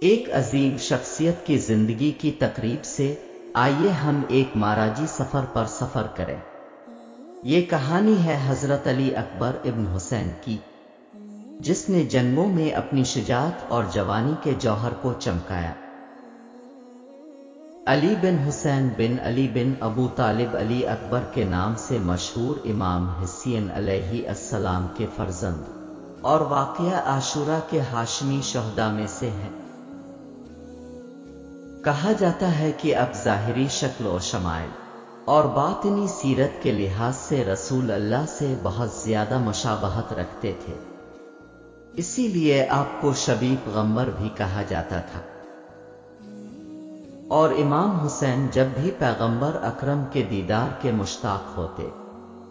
ایک عظیم شخصیت کی زندگی کی تقریب سے آئیے ہم ایک ماراجی سفر پر سفر کریں۔ یہ کہانی ہے حضرت علی اکبر ابن حسین کی، جس نے جنگوں میں اپنی شجاعت اور جوانی کے جوہر کو چمکایا۔ علی بن حسین بن علی بن ابو طالب علی اکبر کے نام سے مشہور امام حسین علیہ السلام کے فرزند اور واقعہ عاشورہ کے ہاشمی شہداء میں سے ہیں۔ کہا جاتا ہے کہ اب ظاہری شکل و شمائل اور باطنی سیرت کے لحاظ سے رسول اللہ سے بہت زیادہ مشابہت رکھتے تھے، اسی لیے آپ کو شبیب پیغمبر بھی کہا جاتا تھا۔ اور امام حسین جب بھی پیغمبر اکرم کے دیدار کے مشتاق ہوتے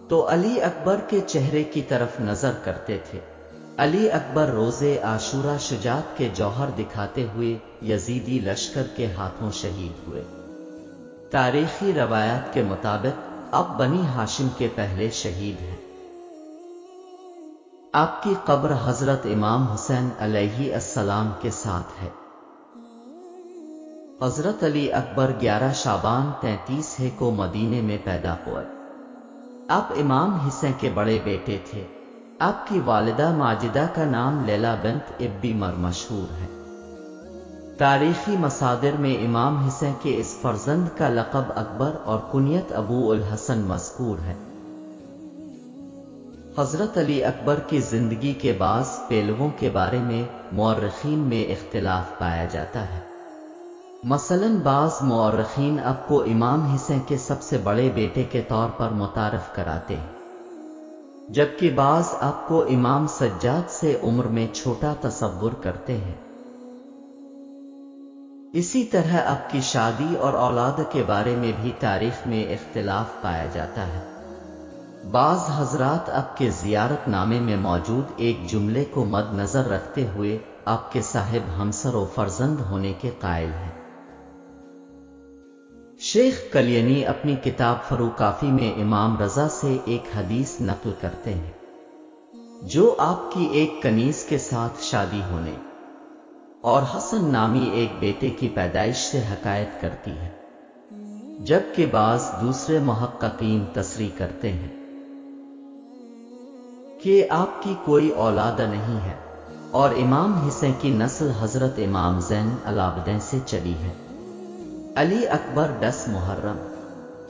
تو علی اکبر کے چہرے کی طرف نظر کرتے تھے۔ علی اکبر روزے عاشورہ شجاعت کے جوہر دکھاتے ہوئے یزیدی لشکر کے ہاتھوں شہید ہوئے۔ تاریخی روایات کے مطابق اب بنی ہاشم کے پہلے شہید ہیں۔ آپ کی قبر حضرت امام حسین علیہ السلام کے ساتھ ہے۔ حضرت علی اکبر 11 شعبان 33 کو مدینے میں پیدا ہوئے۔ آپ امام حسین کے بڑے بیٹے تھے۔ آپ کی والدہ ماجدہ کا نام لیلا بنت ابی مر مشہور ہے۔ تاریخی مصادر میں امام حسین کے اس فرزند کا لقب اکبر اور کنیت ابو الحسن مذکور ہے۔ حضرت علی اکبر کی زندگی کے بعض پہلوؤں کے بارے میں مورخین میں اختلاف پایا جاتا ہے۔ مثلاً بعض مورخین آپ کو امام حسین کے سب سے بڑے بیٹے کے طور پر متعارف کراتے ہیں، جبکہ بعض آپ کو امام سجاد سے عمر میں چھوٹا تصور کرتے ہیں۔ اسی طرح آپ کی شادی اور اولاد کے بارے میں بھی تاریخ میں اختلاف پایا جاتا ہے۔ بعض حضرات آپ کے زیارت نامے میں موجود ایک جملے کو مد نظر رکھتے ہوئے آپ کے صاحب ہمسر و فرزند ہونے کے قائل ہیں۔ شیخ کلینی اپنی کتاب فروکافی میں امام رضا سے ایک حدیث نقل کرتے ہیں، جو آپ کی ایک کنیز کے ساتھ شادی ہونے اور حسن نامی ایک بیٹے کی پیدائش سے حکایت کرتی ہے، جبکہ بعض دوسرے محققین تصریح کرتے ہیں کہ آپ کی کوئی اولاد نہیں ہے اور امام حسین کی نسل حضرت امام زین العابدین سے چلی ہے۔ علی اکبر 10 محرم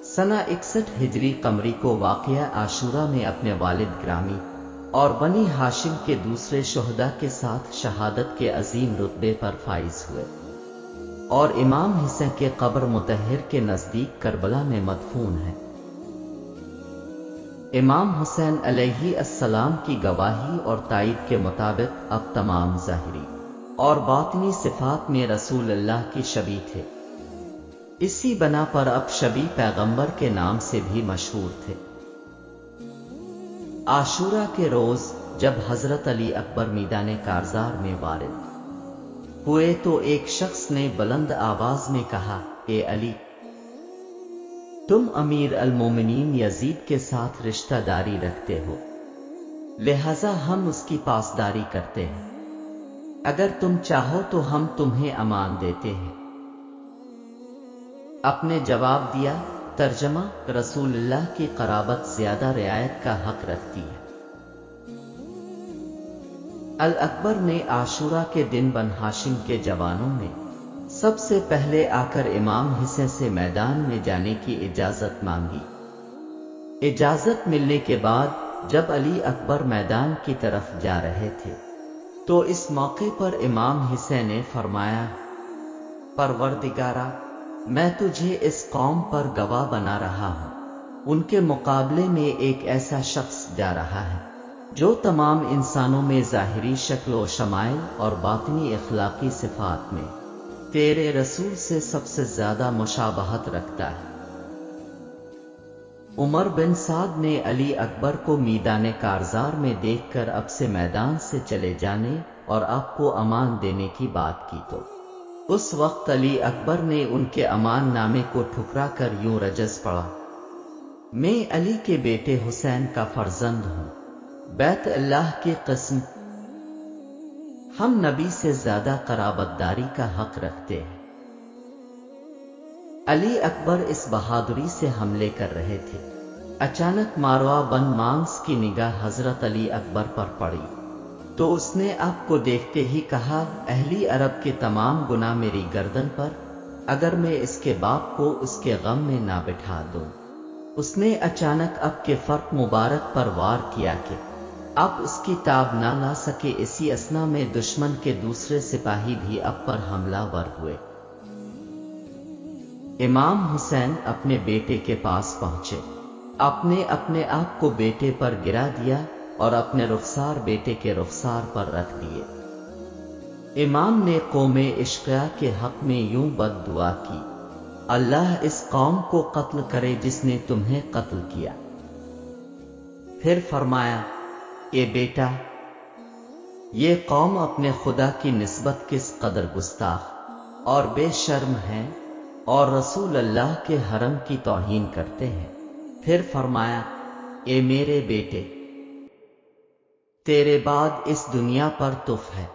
سنہ 61 ہجری قمری کو واقعہ عاشورہ میں اپنے والد گرامی اور بنی ہاشم کے دوسرے شہداء کے ساتھ شہادت کے عظیم رتبے پر فائز ہوئے اور امام حسین کے قبر مطہر کے نزدیک کربلا میں مدفون ہے۔ امام حسین علیہ السلام کی گواہی اور تائید کے مطابق اب تمام ظاہری اور باطنی صفات میں رسول اللہ کی شبیہ تھے، اسی بنا پر اب شبیہ پیغمبر کے نام سے بھی مشہور تھے۔ عاشورہ کے روز جب حضرت علی اکبر میدان کارزار میں وارد ہوئے تو ایک شخص نے بلند آواز میں کہا، اے علی، تم امیر المومنین یزید کے ساتھ رشتہ داری رکھتے ہو، لہذا ہم اس کی پاسداری کرتے ہیں، اگر تم چاہو تو ہم تمہیں امان دیتے ہیں۔ آپ نے جواب دیا، ترجمہ: رسول اللہ کی قرابت زیادہ رعایت کا حق رکھتی ہے۔ الاکبر نے عاشورہ کے دن بن ہاشم کے جوانوں میں سب سے پہلے آ کر امام حسین سے میدان میں جانے کی اجازت مانگی۔ اجازت ملنے کے بعد جب علی اکبر میدان کی طرف جا رہے تھے تو اس موقع پر امام حسین نے فرمایا، پروردگارا، میں تجھے اس قوم پر گواہ بنا رہا ہوں، ان کے مقابلے میں ایک ایسا شخص جا رہا ہے جو تمام انسانوں میں ظاہری شکل و شمائل اور باطنی اخلاقی صفات میں تیرے رسول سے سب سے زیادہ مشابہت رکھتا ہے۔ عمر بن سعد نے علی اکبر کو میدان کارزار میں دیکھ کر اب سے میدان سے چلے جانے اور آپ کو امان دینے کی بات کی تو اس وقت علی اکبر نے ان کے امان نامے کو ٹھکرا کر یوں رجز پڑا، میں علی کے بیٹے حسین کا فرزند ہوں، بیت اللہ کی قسم ہم نبی سے زیادہ قرابتداری کا حق رکھتے ہیں۔ علی اکبر اس بہادری سے حملے کر رہے تھے، اچانک ماروا بن مانس کی نگاہ حضرت علی اکبر پر پڑی تو اس نے آپ کو دیکھتے ہی کہا، اہلی عرب کے تمام گناہ میری گردن پر، اگر میں اس کے باپ کو اس کے غم میں نہ بٹھا دوں۔ اس نے اچانک اب کے فرق مبارک پر وار کیا کہ اب اس کی تاب نہ لا سکے۔ اسی اثنا میں دشمن کے دوسرے سپاہی بھی اب پر حملہ ور ہوئے۔ امام حسین اپنے بیٹے کے پاس پہنچے، اپنے آپ کو بیٹے پر گرا دیا اور اپنے رخسار بیٹے کے رخسار پر رکھ دیے۔ امام نے قوم اشقیہ کے حق میں یوں بد دعا کی، اللہ اس قوم کو قتل کرے جس نے تمہیں قتل کیا۔ پھر فرمایا، اے بیٹا، یہ قوم اپنے خدا کی نسبت کس قدر گستاخ اور بے شرم ہیں، اور رسول اللہ کے حرم کی توہین کرتے ہیں۔ پھر فرمایا، اے میرے بیٹے، تیرے بعد اس دنیا پر تف ہے۔